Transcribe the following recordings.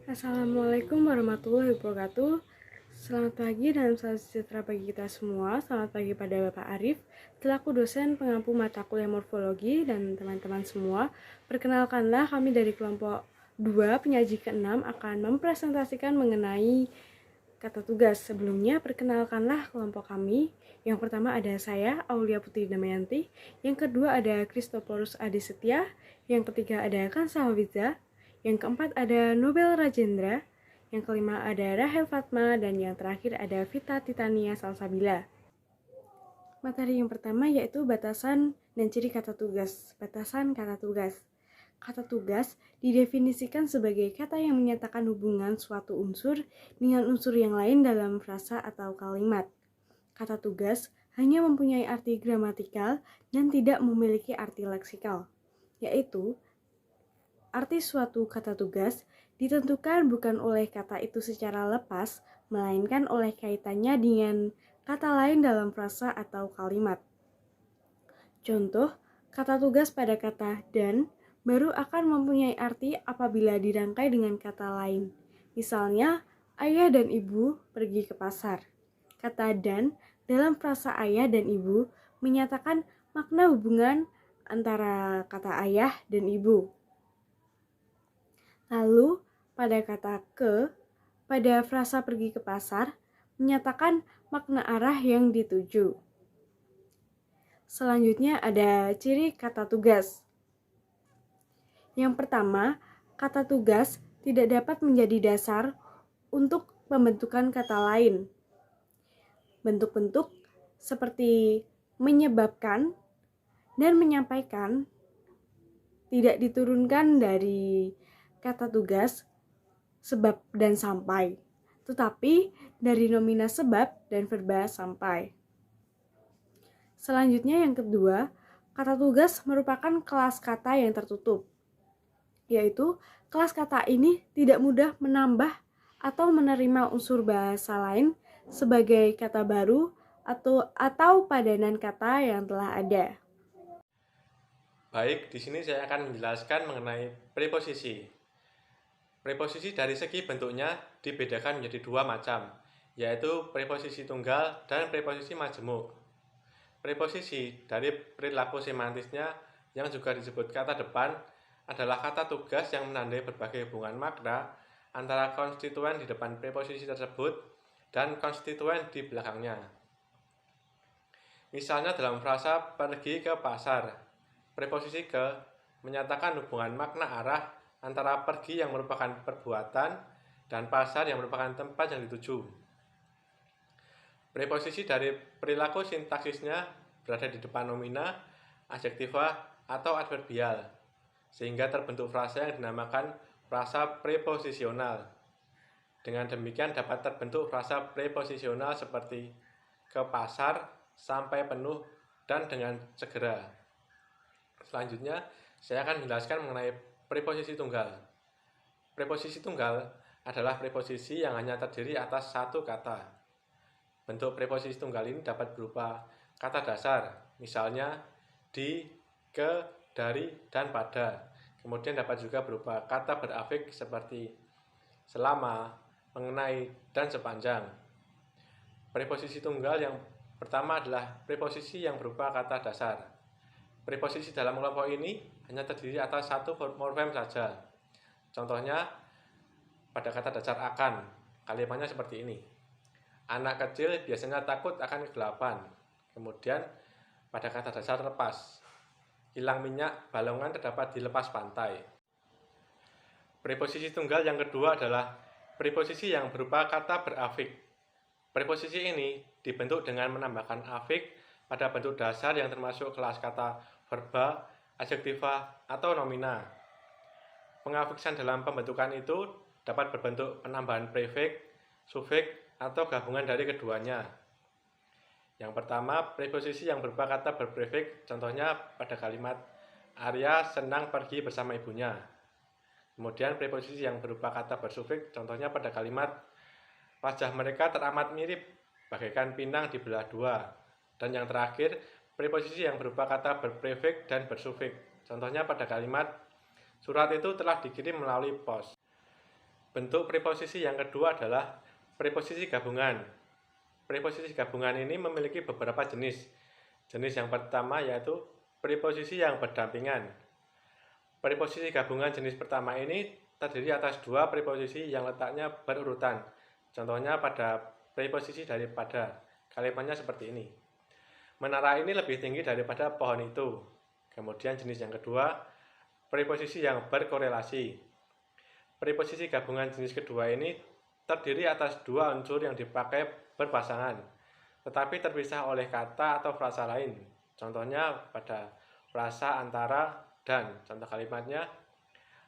Assalamualaikum warahmatullahi wabarakatuh. Selamat pagi dan salam sejahtera bagi kita semua. Selamat pagi pada Bapak Arif, selaku dosen pengampu mata kuliah morfologi, dan teman-teman semua. Perkenalkanlah, kami dari kelompok 2 penyaji ke-6 akan mempresentasikan mengenai kata tugas. Sebelumnya, perkenalkanlah kelompok kami. Yang pertama ada saya, Aulia Putri Damayanti. Yang kedua ada Christoporus Adi Setia. Yang ketiga ada Kansa Hafiza. Yang keempat ada Nobel Rajendra. Yang kelima ada Rahel Fatma. Dan yang terakhir ada Vita Titania Salsabila. Materi yang pertama yaitu batasan dan ciri kata tugas. Batasan kata tugas. Kata tugas didefinisikan sebagai kata yang menyatakan hubungan suatu unsur dengan unsur yang lain dalam frasa atau kalimat. Kata tugas hanya mempunyai arti gramatikal dan tidak memiliki arti leksikal, yaitu arti suatu kata tugas ditentukan bukan oleh kata itu secara lepas, melainkan oleh kaitannya dengan kata lain dalam frasa atau kalimat. Contoh, kata tugas pada kata dan baru akan mempunyai arti apabila dirangkai dengan kata lain. Misalnya, ayah dan ibu pergi ke pasar. Kata dan dalam frasa ayah dan ibu menyatakan makna hubungan antara kata ayah dan ibu. Lalu, pada kata ke, pada frasa pergi ke pasar, menyatakan makna arah yang dituju. Selanjutnya ada ciri kata tugas. Yang pertama, kata tugas tidak dapat menjadi dasar untuk pembentukan kata lain. Bentuk-bentuk seperti menyebabkan dan menyampaikan tidak diturunkan dari kata tugas sebab dan sampai, tetapi dari nomina sebab dan verba sampai. Selanjutnya yang kedua, kata tugas merupakan kelas kata yang tertutup, yaitu kelas kata ini tidak mudah menambah atau menerima unsur bahasa lain sebagai kata baru atau padanan kata yang telah ada. Baik, di sini saya akan menjelaskan mengenai preposisi. Preposisi dari segi bentuknya dibedakan menjadi dua macam, yaitu preposisi tunggal dan preposisi majemuk. Preposisi dari perilaku semantisnya yang juga disebut kata depan adalah kata tugas yang menandai berbagai hubungan makna antara konstituen di depan preposisi tersebut dan konstituen di belakangnya. Misalnya dalam frasa pergi ke pasar, preposisi ke menyatakan hubungan makna arah antara pergi yang merupakan perbuatan dan pasar yang merupakan tempat yang dituju. Preposisi dari perilaku sintaksisnya berada di depan nomina, adjektiva, atau adverbial, sehingga terbentuk frasa yang dinamakan frasa preposisional. Dengan demikian dapat terbentuk frasa preposisional seperti ke pasar, sampai penuh, dan dengan segera. Selanjutnya, saya akan menjelaskan mengenai preposisi tunggal. Preposisi tunggal adalah preposisi yang hanya terdiri atas satu kata. Bentuk preposisi tunggal ini dapat berupa kata dasar, misalnya di, ke, dari, dan pada. Kemudian dapat juga berupa kata berafiks seperti selama, mengenai, dan sepanjang. Preposisi tunggal yang pertama adalah preposisi yang berupa kata dasar. Preposisi dalam kelompok ini hanya terdiri atas satu morfem saja. Contohnya pada kata dasar akan, kalimatnya seperti ini. Anak kecil biasanya takut akan kegelapan. Kemudian pada kata dasar lepas, hilang minyak, balongan terdapat di lepas pantai. Preposisi tunggal yang kedua adalah preposisi yang berupa kata berafiks. Preposisi ini dibentuk dengan menambahkan afiks pada bentuk dasar yang termasuk kelas kata verba, adjektiva, atau nomina. Pengafiksan dalam pembentukan itu dapat berbentuk penambahan prefiks, sufiks, atau gabungan dari keduanya. Yang pertama, preposisi yang berupa kata berprefiks, contohnya pada kalimat Arya senang pergi bersama ibunya. Kemudian preposisi yang berupa kata bersufiks, contohnya pada kalimat wajah mereka teramat mirip, bagaikan pinang dibelah dua. Dan yang terakhir, preposisi yang berupa kata berprefiks dan bersufiks. Contohnya pada kalimat surat itu telah dikirim melalui pos. Bentuk preposisi yang kedua adalah preposisi gabungan. Preposisi gabungan ini memiliki beberapa jenis. Jenis yang pertama yaitu preposisi yang berdampingan. Preposisi gabungan jenis pertama ini terdiri atas dua preposisi yang letaknya berurutan. Contohnya pada preposisi daripada. Kalimatnya seperti ini. Menara ini lebih tinggi daripada pohon itu. Kemudian jenis yang kedua, preposisi yang berkorelasi. Preposisi gabungan jenis kedua ini terdiri atas dua unsur yang dipakai berpasangan, tetapi terpisah oleh kata atau frasa lain. Contohnya pada frasa antara dan. Contoh kalimatnya,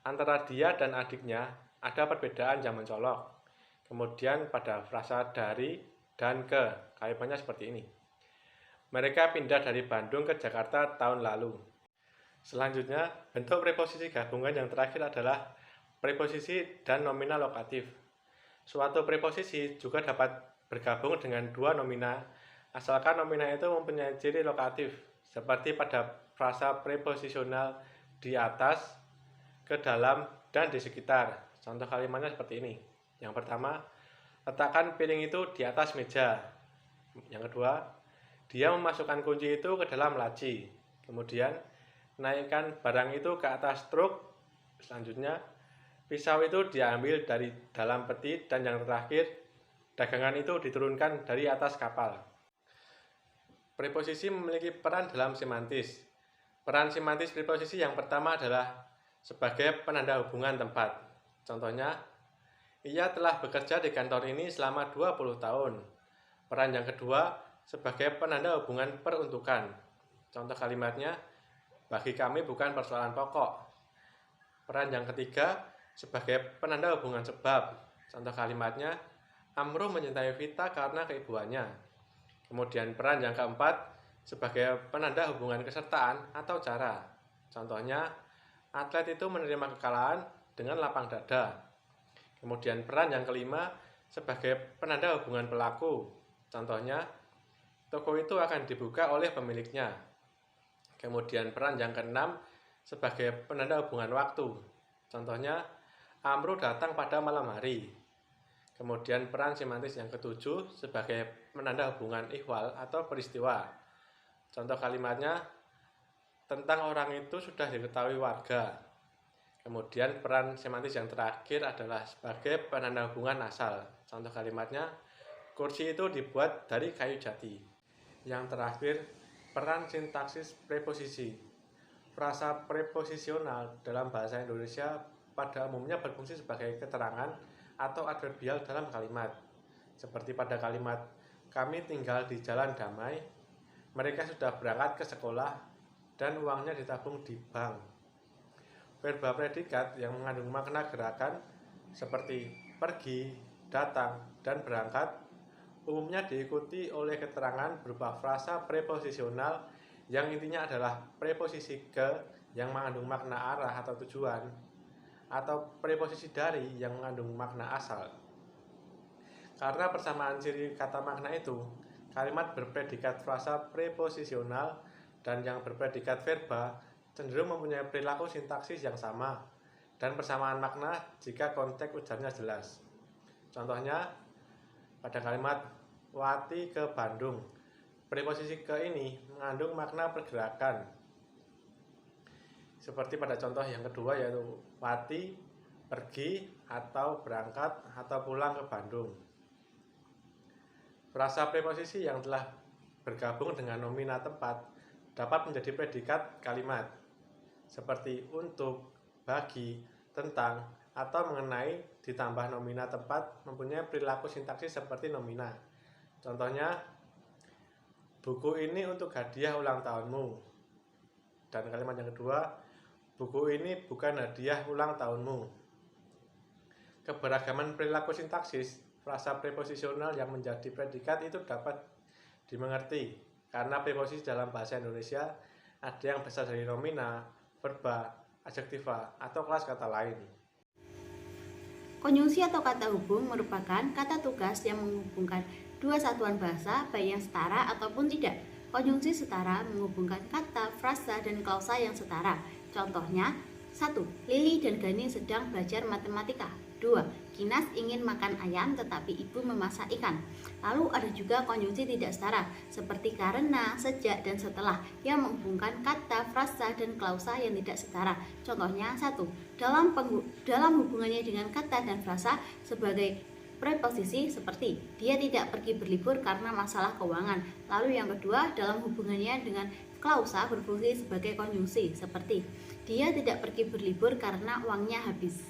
antara dia dan adiknya ada perbedaan yang mencolok. Kemudian pada frasa dari dan ke, kalimatnya seperti ini. Mereka pindah dari Bandung ke Jakarta tahun lalu. Selanjutnya, bentuk preposisi gabungan yang terakhir adalah preposisi dan nominal lokatif. Suatu preposisi juga dapat bergabung dengan dua nomina, asalkan nomina itu mempunyai ciri lokatif, seperti pada frasa preposisional di atas, ke dalam, dan di sekitar. Contoh kalimatnya seperti ini. Yang pertama, letakkan piring itu di atas meja. Yang kedua, dia memasukkan kunci itu ke dalam laci. Kemudian, naikkan barang itu ke atas truk. Selanjutnya, pisau itu diambil dari dalam peti, dan yang terakhir, dagangan itu diturunkan dari atas kapal. Preposisi memiliki peran dalam semantis. Peran semantis preposisi yang pertama adalah sebagai penanda hubungan tempat. Contohnya, ia telah bekerja di kantor ini selama 20 tahun. Peran yang kedua sebagai penanda hubungan peruntukan. Contoh kalimatnya, bagi kami bukan persoalan pokok. Peran yang ketiga sebagai penanda hubungan sebab. Contoh kalimatnya, Amru mencintai Vita karena keibuannya. Kemudian peran yang keempat sebagai penanda hubungan kesertaan atau cara. Contohnya, atlet itu menerima kekalahan dengan lapang dada. Kemudian peran yang kelima sebagai penanda hubungan pelaku. Contohnya, toko itu akan dibuka oleh pemiliknya. Kemudian peran yang keenam sebagai penanda hubungan waktu. Contohnya, Amru datang pada malam hari. Kemudian peran semantis yang ketujuh sebagai penanda hubungan ihwal atau peristiwa. Contoh kalimatnya, tentang orang itu sudah diketahui warga. Kemudian peran semantis yang terakhir adalah sebagai penanda hubungan asal. Contoh kalimatnya, kursi itu dibuat dari kayu jati. Yang terakhir, peran sintaksis preposisi. Frasa preposisional dalam bahasa Indonesia pada umumnya berfungsi sebagai keterangan atau adverbial dalam kalimat. Seperti pada kalimat, kami tinggal di jalan damai, mereka sudah berangkat ke sekolah, dan uangnya ditabung di bank. Verba predikat yang mengandung makna gerakan seperti pergi, datang, dan berangkat umumnya diikuti oleh keterangan berupa frasa preposisional yang intinya adalah preposisi ke yang mengandung makna arah atau tujuan, atau preposisi dari yang mengandung makna asal. Karena persamaan ciri kata makna itu, kalimat berpredikat frasa preposisional dan yang berpredikat verba cenderung mempunyai perilaku sintaksis yang sama dan persamaan makna jika konteks ujarnya jelas. Contohnya, pada kalimat Wati ke Bandung, preposisi ke ini mengandung makna pergerakan. Seperti pada contoh yang kedua yaitu Wati pergi atau berangkat atau pulang ke Bandung. Frasa preposisi yang telah bergabung dengan nomina tempat dapat menjadi predikat kalimat seperti untuk, bagi, tentang, atau mengenai ditambah nomina tempat mempunyai perilaku sintaksis seperti nomina. Contohnya, buku ini untuk hadiah ulang tahunmu. Dan kalimat yang kedua, buku ini bukan hadiah ulang tahunmu. Keberagaman perilaku sintaksis frasa preposisional yang menjadi predikat itu dapat dimengerti karena preposisi dalam bahasa Indonesia ada yang berasal dari nomina, verba, adjektiva, atau kelas kata lain. Konjungsi atau kata hubung merupakan kata tugas yang menghubungkan dua satuan bahasa baik yang setara ataupun tidak. Konjungsi setara menghubungkan kata, frasa, dan klausa yang setara. Contohnya, 1. Lili dan Gani sedang belajar matematika. 2. Kinas ingin makan ayam tetapi ibu memasak ikan. Lalu ada juga konjungsi tidak setara seperti karena, sejak, dan setelah yang menghubungkan kata, frasa, dan klausa yang tidak setara. Contohnya 1. Dalam hubungannya dengan kata dan frasa sebagai preposisi seperti dia tidak pergi berlibur karena masalah keuangan. Lalu yang kedua, dalam hubungannya dengan klausa berfungsi sebagai konjungsi seperti dia tidak pergi berlibur karena uangnya habis.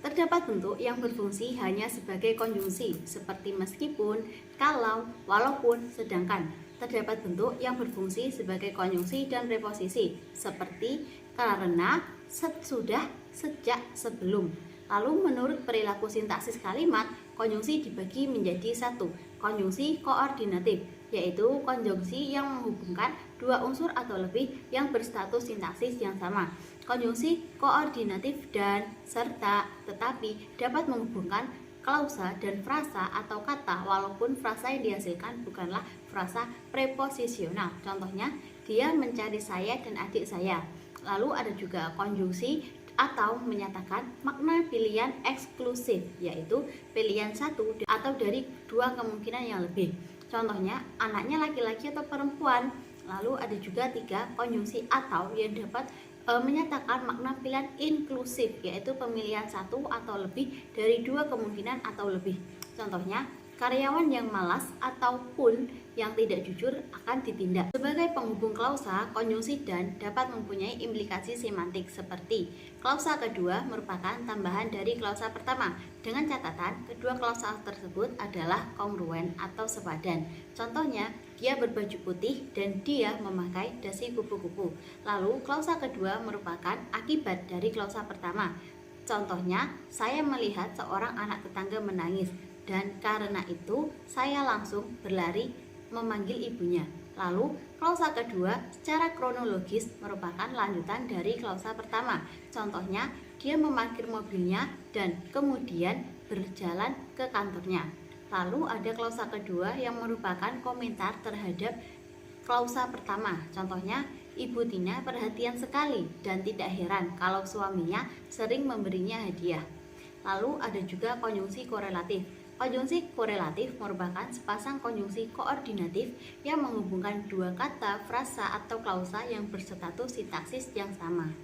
Terdapat bentuk yang berfungsi hanya sebagai konjungsi seperti meskipun, kalau, walaupun, sedangkan. Terdapat bentuk yang berfungsi sebagai konjungsi dan preposisi seperti karena, sesudah, sejak, sebelum. Lalu menurut perilaku sintaksis kalimat, konjungsi dibagi menjadi 1. Konjungsi koordinatif, yaitu konjungsi yang menghubungkan dua unsur atau lebih yang berstatus sintaksis yang sama. Konjungsi koordinatif dan serta tetapi dapat menghubungkan klausa dan frasa atau kata walaupun frasa yang dihasilkan bukanlah frasa preposisional. Contohnya, dia mencari saya dan adik saya. Lalu ada juga konjungsi atau menyatakan makna pilihan eksklusif, yaitu pilihan satu atau dari dua kemungkinan yang lebih. Contohnya, anaknya laki-laki atau perempuan. Lalu ada juga 3 konjungsi atau yang dapat menyatakan makna pilihan inklusif, yaitu pemilihan satu atau lebih dari dua kemungkinan atau lebih. Contohnya, karyawan yang malas ataupun yang tidak jujur akan ditindak. Sebagai penghubung klausa, konjungsi dan dapat mempunyai implikasi semantik seperti klausa kedua merupakan tambahan dari klausa pertama, dengan catatan kedua klausa tersebut adalah kongruen atau sepadan. Contohnya, dia berbaju putih dan dia memakai dasi kupu-kupu. Lalu klausa kedua merupakan akibat dari klausa pertama. Contohnya, saya melihat seorang anak tetangga menangis dan karena itu saya langsung berlari memanggil ibunya. Lalu klausa kedua secara kronologis merupakan lanjutan dari klausa pertama. Contohnya, dia memarkir mobilnya dan kemudian berjalan ke kantornya. Lalu ada klausa kedua yang merupakan komentar terhadap klausa pertama. Contohnya, Ibu Tina perhatian sekali dan tidak heran kalau suaminya sering memberinya hadiah. Lalu ada juga konjungsi korelatif. Konjungsi korelatif merupakan sepasang konjungsi koordinatif yang menghubungkan dua kata, frasa, atau klausa yang berstatus sintaksis yang sama.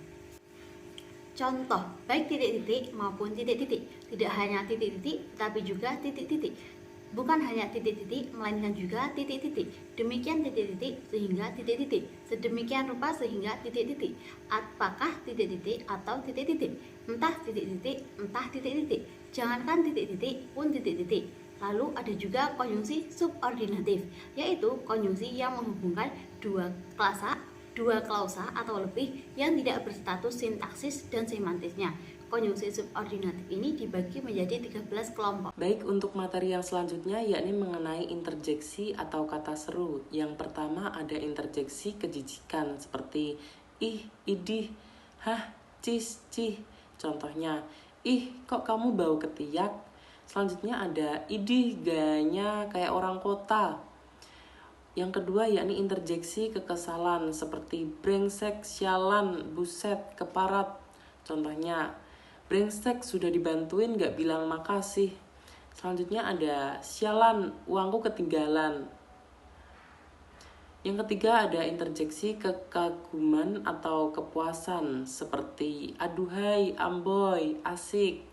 Contoh, baik titik-titik maupun titik-titik. Tidak hanya titik-titik, tapi juga titik-titik. Bukan hanya titik-titik, melainkan juga titik-titik. Demikian titik-titik sehingga titik-titik. Sedemikian rupa sehingga titik-titik. Apakah titik-titik atau titik-titik? Entah titik-titik, entah titik-titik. Jangankan titik-titik pun titik-titik. Lalu ada juga konjungsi subordinatif, yaitu konjungsi yang menghubungkan dua klausa atau lebih yang tidak berstatus sintaksis dan semantisnya. Konjungsi subordinatif ini dibagi menjadi 13 kelompok. Baik, untuk materi yang selanjutnya yakni mengenai interjeksi atau kata seru. Yang pertama ada interjeksi kejijikan seperti ih, idih, hah, cis, cih. Contohnya, ih, kok kamu bau ketiak? Selanjutnya ada idih, gayanya kayak orang kota. Yang kedua yakni interjeksi kekesalan seperti brengsek, sialan, buset, keparat. Contohnya, brengsek sudah dibantuin gak bilang makasih. Selanjutnya ada sialan, uangku ketinggalan. Yang ketiga ada interjeksi kekaguman atau kepuasan seperti aduhai, amboy, asik.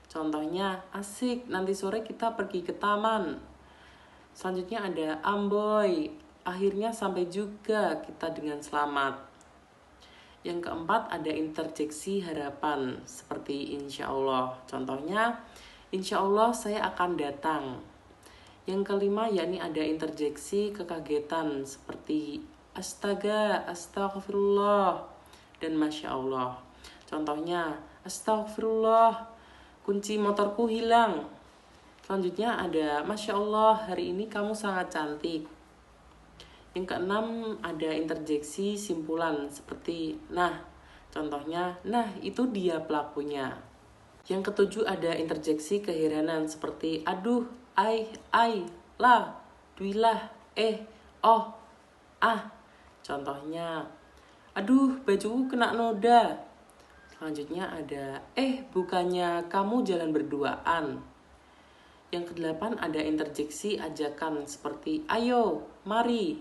Contohnya, asik, nanti sore kita pergi ke taman. Selanjutnya ada amboy, akhirnya sampai juga kita dengan selamat. Yang keempat ada interjeksi harapan seperti insya Allah. Contohnya, insya Allah saya akan datang. Yang kelima yakni ada interjeksi kekagetan seperti astaga, astagfirullah, dan masya Allah. Contohnya, astagfirullah, kunci motorku hilang. Selanjutnya ada masya Allah, hari ini kamu sangat cantik. Yang keenam ada interjeksi simpulan seperti nah. Contohnya, nah itu dia pelakunya. Yang ketujuh ada interjeksi keheranan seperti aduh, ai, lah, duilah, oh, ah. Contohnya, aduh bajuku kena noda. Selanjutnya ada, bukannya kamu jalan berduaan. Yang kedelapan ada interjeksi ajakan seperti ayo, mari.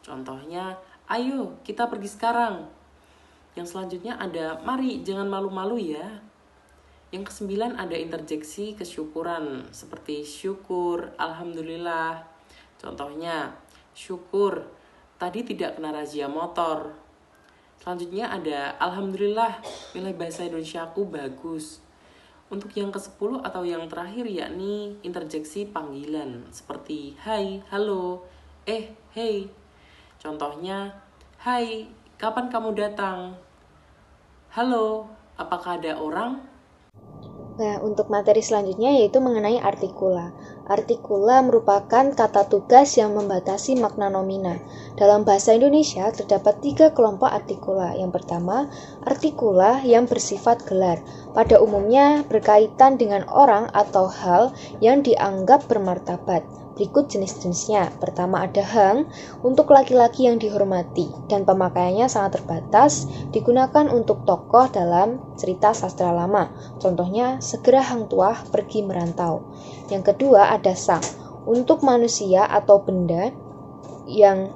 Contohnya, ayo kita pergi sekarang. Yang selanjutnya ada mari jangan malu-malu ya. Yang kesembilan ada interjeksi kesyukuran seperti syukur, alhamdulillah. Contohnya, syukur tadi tidak kena razia motor. Selanjutnya ada alhamdulillah nilai bahasa Indonesia aku bagus. Untuk yang ke-10 atau yang terakhir yakni interjeksi panggilan seperti hai, halo, hey. Contohnya, hai, kapan kamu datang? Halo, apakah ada orang? Nah, untuk materi selanjutnya yaitu mengenai artikula. Artikula merupakan kata tugas yang membatasi makna nomina. Dalam bahasa Indonesia terdapat 3 kelompok artikula. Yang pertama, artikula yang bersifat gelar. Pada umumnya berkaitan dengan orang atau hal yang dianggap bermartabat. Berikut jenis-jenisnya. Pertama ada hang, untuk laki-laki yang dihormati, dan pemakaiannya sangat terbatas, digunakan untuk tokoh dalam cerita sastra lama. Contohnya, segera hang tuah pergi merantau. Yang kedua ada sang, untuk manusia atau benda yang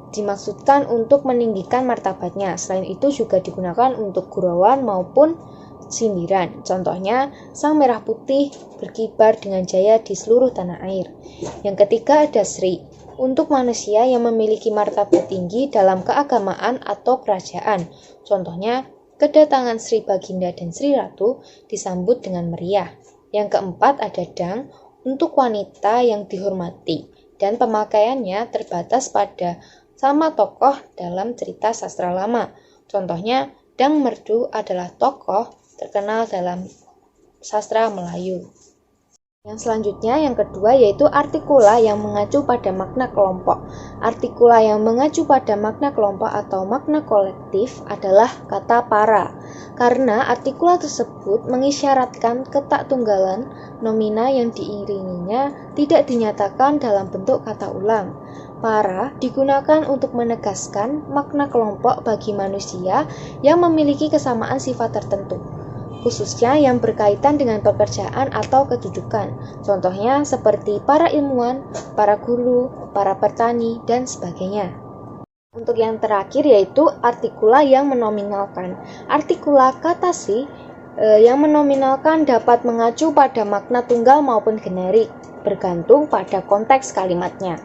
dimaksudkan untuk meninggikan martabatnya. Selain itu juga digunakan untuk gurauan maupun sindiran. Contohnya, sang merah putih berkibar dengan jaya di seluruh tanah air. Yang ketiga ada Sri, untuk manusia yang memiliki martabat tinggi dalam keagamaan atau kerajaan. Contohnya, kedatangan Sri Baginda dan Sri Ratu disambut dengan meriah. Yang keempat ada Dang, untuk wanita yang dihormati, dan pemakaiannya terbatas pada sama tokoh dalam cerita sastra lama. Contohnya, Dang Merdu adalah tokoh terkenal dalam sastra Melayu. Yang selanjutnya, yang kedua, yaitu artikula yang mengacu pada makna kelompok. Artikula yang mengacu pada makna kelompok atau makna kolektif adalah kata para, karena artikula tersebut mengisyaratkan ketaktunggalan nomina yang diiringinya tidak dinyatakan dalam bentuk kata ulang. Para digunakan untuk menegaskan makna kelompok bagi manusia yang memiliki kesamaan sifat tertentu, khususnya yang berkaitan dengan pekerjaan atau kedudukan. Contohnya seperti para ilmuwan, para guru, para petani, dan sebagainya. Untuk yang terakhir yaitu artikula yang menominalkan. Artikula kata si yang menominalkan dapat mengacu pada makna tunggal maupun generik, bergantung pada konteks kalimatnya.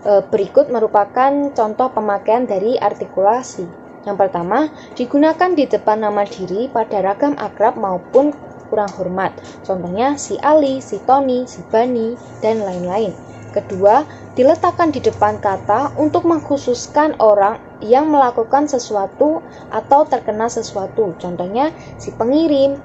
Berikut merupakan contoh pemakaian dari artikulasi. Yang pertama, digunakan di depan nama diri pada ragam akrab maupun kurang hormat. Contohnya si Ali, si Tony, si Bani, dan lain-lain. Kedua, diletakkan di depan kata untuk mengkhususkan orang yang melakukan sesuatu atau terkena sesuatu. Contohnya si pengirim,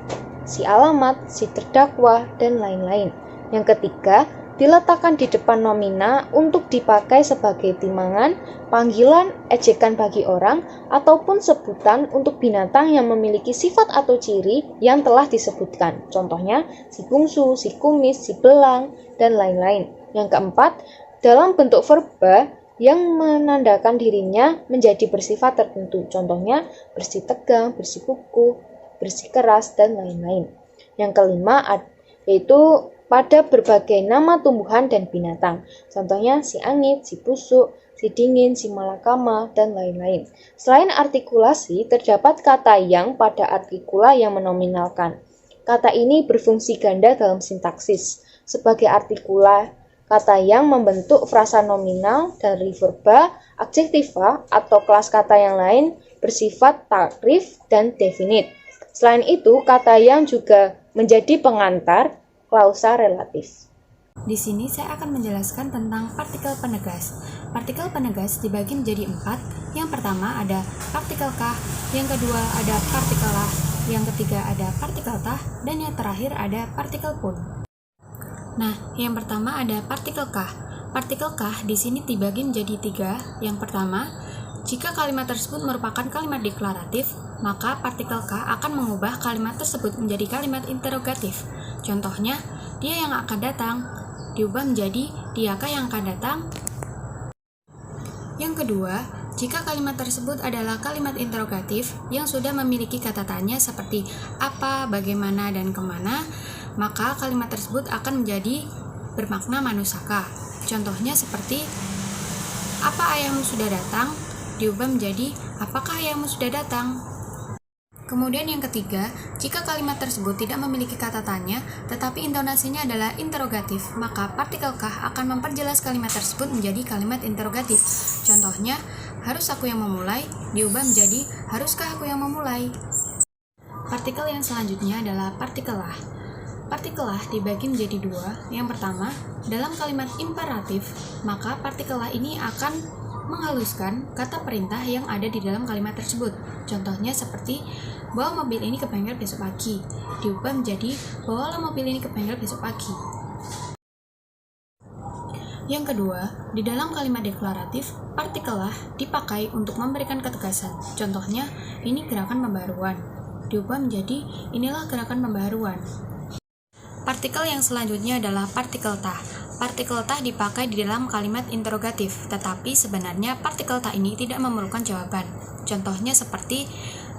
si alamat, si terdakwa, dan lain-lain. Yang ketiga, diletakkan di depan nomina untuk dipakai sebagai timangan, panggilan, ejekan bagi orang, ataupun sebutan untuk binatang yang memiliki sifat atau ciri yang telah disebutkan. Contohnya, si bungsu, si kumis, si belang, dan lain-lain. Yang keempat, dalam bentuk verba yang menandakan dirinya menjadi bersifat tertentu. Contohnya, bersitegang, bersikukuh, bersikeras, dan lain-lain. Yang kelima, yaitu pada berbagai nama tumbuhan dan binatang. Contohnya si angit, si busuk, si dingin, si malakama, dan lain-lain. Selain artikulasi, terdapat kata yang pada artikula yang menominalkan. Kata ini berfungsi ganda dalam sintaksis. Sebagai artikula, kata yang membentuk frasa nominal dari verba, adjektiva, atau kelas kata yang lain bersifat takrif dan definit. Selain itu, kata yang juga menjadi pengantar klausa relatif. Di sini saya akan menjelaskan tentang partikel penegas. Partikel penegas dibagi menjadi 4. Yang pertama ada partikel kah, yang kedua ada partikel lah, yang ketiga ada partikel tah, dan yang terakhir ada partikel pun. Nah, yang pertama ada partikel kah. Partikel kah di sini dibagi menjadi 3. Yang pertama, jika kalimat tersebut merupakan kalimat deklaratif, maka partikel kah akan mengubah kalimat tersebut menjadi kalimat interrogatif. Contohnya, dia yang akan datang diubah menjadi diakah yang akan datang. Yang kedua, Jika kalimat tersebut adalah kalimat interrogatif yang sudah memiliki kata tanya seperti apa, bagaimana, dan kemana, maka kalimat tersebut akan menjadi bermakna manusaka. Contohnya seperti apa ayahmu sudah datang diubah menjadi apakah ayahmu sudah datang. Kemudian yang ketiga, jika kalimat tersebut tidak memiliki kata tanya, tetapi intonasinya adalah interrogatif, maka partikel kah akan memperjelas kalimat tersebut menjadi kalimat interrogatif. Contohnya, harus aku yang memulai, diubah menjadi haruskah aku yang memulai. Partikel yang selanjutnya adalah partikel lah. Partikel lah dibagi menjadi dua. Yang pertama, dalam kalimat imperatif, maka partikel lah ini akan menghaluskan kata perintah yang ada di dalam kalimat tersebut. Contohnya seperti bawa mobil ini ke bengkel besok pagi, diubah menjadi bawalah mobil ini ke bengkel besok pagi. Yang kedua, di dalam kalimat deklaratif, partikel lah dipakai untuk memberikan ketegasan. Contohnya, ini gerakan pembaruan, diubah menjadi inilah gerakan pembaruan. Partikel yang selanjutnya adalah partikel tah. Partikel tah dipakai di dalam kalimat interrogatif, tetapi sebenarnya partikel tah ini tidak memerlukan jawaban. Contohnya seperti,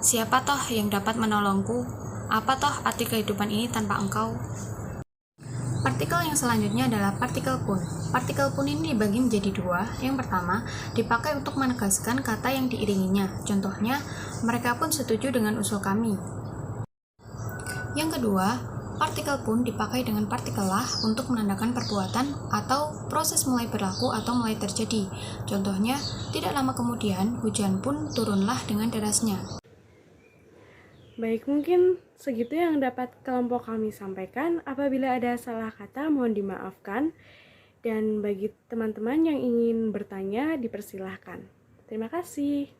siapa toh yang dapat menolongku? Apa toh arti kehidupan ini tanpa engkau? Partikel yang selanjutnya adalah partikel pun. Partikel pun ini dibagi menjadi dua. Yang pertama, dipakai untuk menegaskan kata yang diiringinya. Contohnya, mereka pun setuju dengan usul kami. Yang kedua, partikel pun dipakai dengan partikel lah untuk menandakan perbuatan atau proses mulai berlaku atau mulai terjadi. Contohnya, tidak lama kemudian hujan pun turunlah dengan derasnya. Baik, mungkin segitu yang dapat kelompok kami sampaikan. Apabila ada salah kata, mohon dimaafkan. Dan bagi teman-teman yang ingin bertanya, dipersilahkan. Terima kasih.